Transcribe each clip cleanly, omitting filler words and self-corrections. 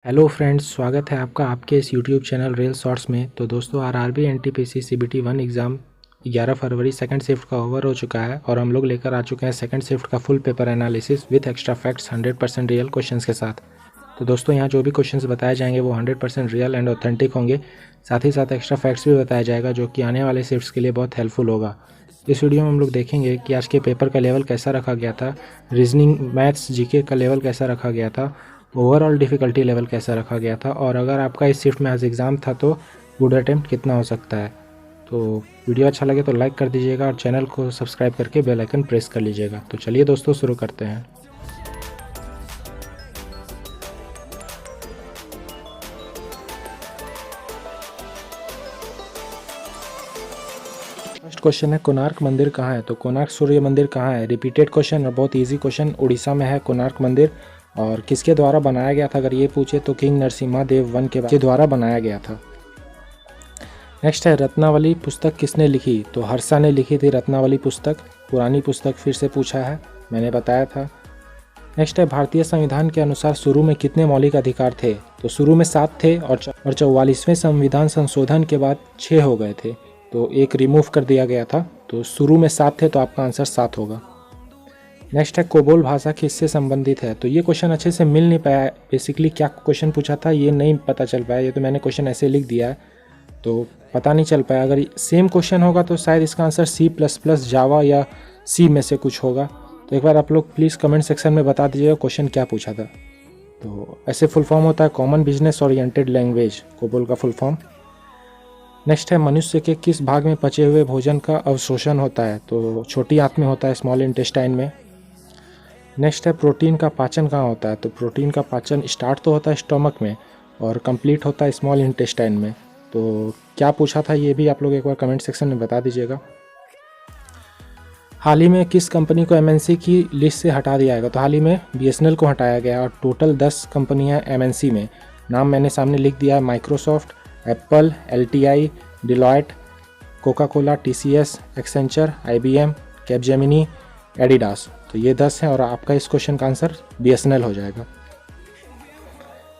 Hello friends, स्वागत है आपका आपके इस यूट्यूब चैनल रियल शॉर्ट्स में। तो दोस्तों, आरआरबी एनटीपीसी सीबीटी 1 एग्ज़ाम 11 फरवरी सेकंड शिफ्ट का ओवर हो चुका है और हम लोग लेकर आ चुके हैं सेकंड शिफ्ट का full paper analysis with extra facts 100% real questions के साथ। तो दोस्तों, यहाँ जो भी क्वेश्चंस बताए जाएंगे वो 100% रियल एंड ऑथेंटिक होंगे। साथ ही साथ एक्स्ट्रा फैक्ट्स भी बताया जाएगा जो कि आने वाले शिफ्ट्स के लिए बहुत हेल्पफुल होगा। इस वीडियो में हम लोग देखेंगे कि आज के पेपर का लेवल कैसा रखा गया था, रीजनिंग, मैथ्स, जीके का लेवल कैसा रखा गया था, ओवरऑल डिफ़िकल्टी लेवल कैसा रखा गया था और अगर आपका इस शिफ्ट में आज एग्ज़ाम था तो गुड अटेम्प्ट कितना हो सकता है। तो वीडियो अच्छा लगे तो लाइक कर दीजिएगा और चैनल को सब्सक्राइब करके बेल आइकन प्रेस कर लीजिएगा। तो चलिए दोस्तों, शुरू करते हैं। फर्स्ट क्वेश्चन है, कोणार्क मंदिर कहाँ है? तो कोणार्क सूर्य मंदिर कहाँ है? रिपीटेड क्वेश्चन और बहुत ईजी क्वेश्चन। उड़ीसा में है कोणार्क मंदिर। और किसके द्वारा बनाया गया था अगर ये पूछे तो किंग नरसिम्हा देव वन के द्वारा बनाया गया था। नेक्स्ट है, रत्नावली पुस्तक किसने लिखी? तो हर्षा ने लिखी थी रत्नावली पुस्तक। पुरानी पुस्तक फिर से पूछा है, मैंने बताया था। नेक्स्ट है, भारतीय संविधान के अनुसार शुरू में कितने मौलिक अधिकार थे? तो शुरू में 7 थे और 44वें संविधान संशोधन के बाद 6 हो गए थे, तो एक रिमूव कर दिया गया था। तो शुरू में 7 थे, तो आपका आंसर 7 होगा। नेक्स्ट है, कोबोल भाषा किससे संबंधित है? तो ये क्वेश्चन अच्छे से मिल नहीं पाया। बेसिकली क्या क्वेश्चन पूछा था ये नहीं पता चल पाया। ये तो मैंने क्वेश्चन ऐसे लिख दिया है तो पता नहीं चल पाया। अगर सेम क्वेश्चन होगा तो शायद इसका आंसर C++, जावा या सी में से कुछ होगा। तो एक बार आप लोग प्लीज़ कमेंट सेक्शन में बता दीजिएगा क्वेश्चन क्या पूछा था। तो ऐसे फुल फॉर्म होता है common business oriented language, COBOL का फुल फॉर्म। नेक्स्ट है, मनुष्य के किस भाग में पचे हुए भोजन का अवशोषण होता है? तो छोटी आंत में होता है, स्मॉल इंटेस्टाइन में। नेक्स्ट है, प्रोटीन का पाचन कहाँ होता है? तो प्रोटीन का पाचन स्टार्ट तो होता है स्टमक में और कंप्लीट होता है स्मॉल इंटेस्टाइन में। तो क्या पूछा था ये भी आप लोग एक बार कमेंट सेक्शन में बता दीजिएगा। हाल ही में किस कंपनी को MNC की लिस्ट से हटा दिया गया? तो हाल ही में BSNL को हटाया गया और टोटल 10 कंपनियां MNC में। नाम मैंने सामने लिख दिया है, Microsoft, Apple, LTI, Deloitte, Coca Cola, TCS, Accenture, IBM, Capgemini, Adidas. तो ये 10 हैं और आपका इस क्वेश्चन का आंसर BSNL हो जाएगा।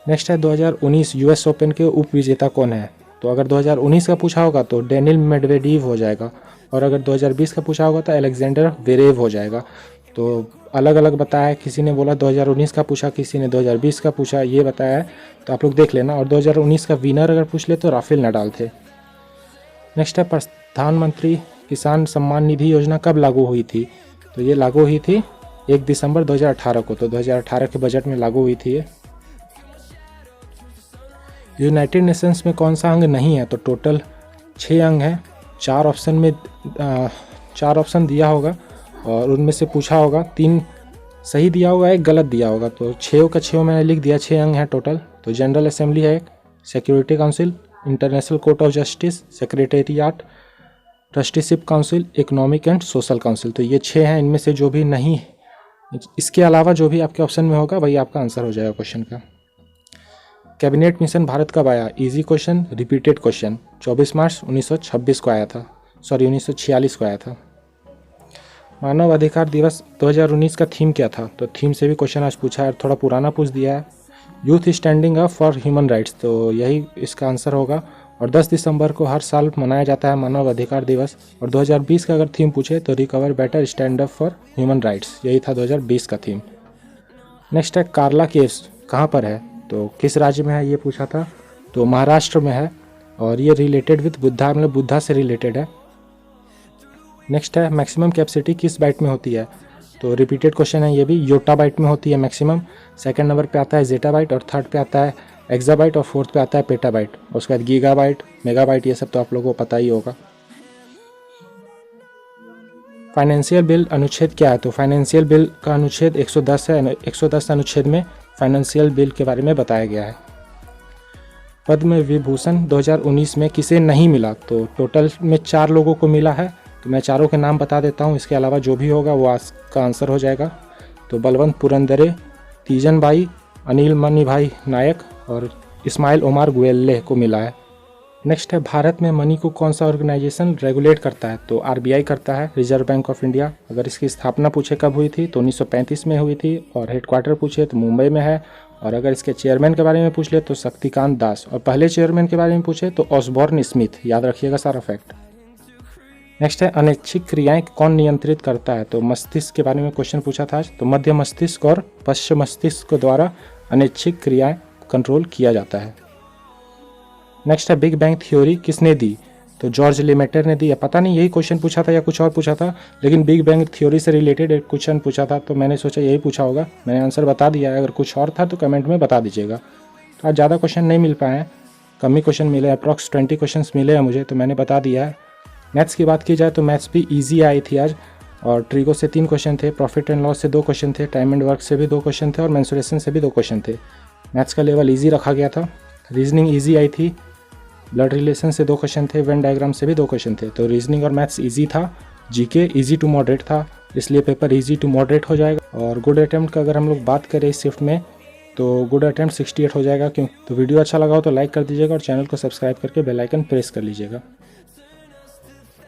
नेक्स्ट है, 2019 US ओपन के उप विजेता कौन है? तो अगर 2019 का पूछा होगा तो डेनिल मेडवेडेव हो जाएगा और अगर 2020 का पूछा होगा तो अलेक्जेंडर वेरेव हो जाएगा। तो अलग अलग बताया है, किसी ने बोला 2019 का पूछा, किसी ने 2020 का पूछा, ये बताया है। तो आप लोग देख लेना। और 2019 का विनर अगर पूछ ले तो राफेल नडाल थे। नेक्स्ट है, प्रधानमंत्री किसान सम्मान निधि योजना कब लागू हुई थी? तो ये लागू हुई थी 1 दिसंबर 2018 को। तो 2018 के बजट में लागू हुई थी ये। यूनाइटेड नेशंस में कौन सा अंग नहीं है? तो टोटल 6 अंग हैं। 4 ऑप्शन दिया होगा और उनमें से पूछा होगा, 3 सही दिया होगा, 1 गलत दिया होगा। तो 6 का 6 मैंने लिख दिया। 6 अंग हैं टोटल। तो जनरल असेंबली है, security council, international court of justice, secretariat, trusteeship council, economic and social council. तो ये 6 हैं। इनमें से जो भी नहीं, इसके अलावा जो भी आपके ऑप्शन में होगा वही आपका आंसर हो जाएगा क्वेश्चन का। कैबिनेट मिशन भारत कब आया? Easy question, repeated question. 24 मार्च 1926 को आया था, 1946 को आया था। मानव अधिकार दिवस 2019 का थीम क्या था? तो थीम से भी क्वेश्चन आज पूछा है, थोड़ा पुराना पूछ दिया है। Youth standing up for human rights, तो यही इसका आंसर होगा। और 10 दिसंबर को हर साल मनाया जाता है मानव अधिकार दिवस। और 2020 का अगर थीम पूछे तो recover better stand up for human rights, यही था 2020 का थीम। नेक्स्ट है, कार्ला केव्स कहाँ पर है? तो किस राज्य में है ये पूछा था। तो महाराष्ट्र में है और ये रिलेटेड विद बुद्धा, मतलब बुद्धा से रिलेटेड है। नेक्स्ट है, मैक्सिमम कैपेसिटी किस बाइट में होती है? तो रिपीटेड क्वेश्चन है ये भी। योटा बाइट में होती है मैक्सिमम। सेकंड नंबर पे आता है जेटा बाइट और थर्ड पे आता है एक्साबाइट और फोर्थ पे आता है पेटाबाइट। और उसके बाद गीगाबाइट, मेगाबाइट, ये सब तो आप लोगों को पता ही होगा। फाइनेंशियल बिल अनुच्छेद क्या है? तो फाइनेंशियल बिल का अनुच्छेद 110 है। 110 अनुच्छेद में फाइनेंशियल बिल के बारे में बताया गया है। पद्म विभूषण 2019 में किसे नहीं मिला? तो टोटल में 4 लोगों को मिला है। तो मैं चारों के नाम बता देता हूँ, इसके अलावा जो भी होगा वो आज का आंसर हो जाएगा। तो बलवंत पुरंदरे, तीजन बाई, अनिल मणिभाई नायक और इस्माइल ओमार गुएल्ले को मिला है। नेक्स्ट है, भारत में मनी को कौन सा ऑर्गेनाइजेशन रेगुलेट करता है? तो RBI करता है, रिजर्व बैंक ऑफ इंडिया। अगर इसकी स्थापना पूछे कब हुई थी तो 1935 में हुई थी और हेडक्वार्टर पूछे तो मुंबई में है और अगर इसके चेयरमैन के बारे में पूछ ले तो शक्तिकांत दास, और पहले चेयरमैन के बारे में पूछे तो ऑसबॉर्न स्मिथ। याद रखिएगा सारा फैक्ट। नेक्स्ट है अनैच्छिक क्रियाएं कौन नियंत्रित करता है, तो मस्तिष्क के बारे में क्वेश्चन पूछा था आज। तो मध्य मस्तिष्क और पश्चिम मस्तिष्क के द्वारा अनैच्छिक क्रियाएं कंट्रोल किया जाता है। नेक्स्ट है बिग बैंग थ्योरी किसने दी, तो जॉर्ज लेमेटर ने दी। या पता नहीं यही क्वेश्चन पूछा था या कुछ और पूछा था, लेकिन बिग बैंग थ्योरी से रिलेटेड एक क्वेश्चन पूछा था तो मैंने सोचा यही पूछा होगा। मैंने आंसर बता दिया है, अगर कुछ और था तो कमेंट में बता दीजिएगा। तो आज ज़्यादा क्वेश्चन नहीं मिल पाए हैं, कम ही क्वेश्चन मिले, अप्रॉक्स 20 क्वेश्चन मिले हैं मुझे, तो मैंने बता दिया है। मैथ्स की बात की जाए तो मैथ्स भी ईजी आई थी आज, और ट्रिगो से 3 क्वेश्चन थे, प्रॉफिट एंड लॉस से 2 क्वेश्चन थे, टाइम एंड वर्क से भी 2 क्वेश्चन थे, और मेंसुरेशन से भी 2 क्वेश्चन थे। मैथ्स का लेवल ईजी रखा गया था। रीजनिंग ईजी आई थी, ब्लड रिलेशन से 2 क्वेश्चन थे, वेन डायग्राम से भी 2 क्वेश्चन थे। तो रीजनिंग और मैथ्स ईजी था। जीके ईजी टू मॉडरेट था, इसलिए पेपर ईजी टू मॉडरेट हो जाएगा। और गुड अटेम्प्ट का अगर हम लोग बात करें इस शिफ्ट में तो गुड अटेम्प्ट 68 हो जाएगा। क्यों, तो वीडियो अच्छा लगा हो तो लाइक कर दीजिएगा और चैनल को सब्सक्राइब करके बेल आइकन प्रेस कर लीजिएगा।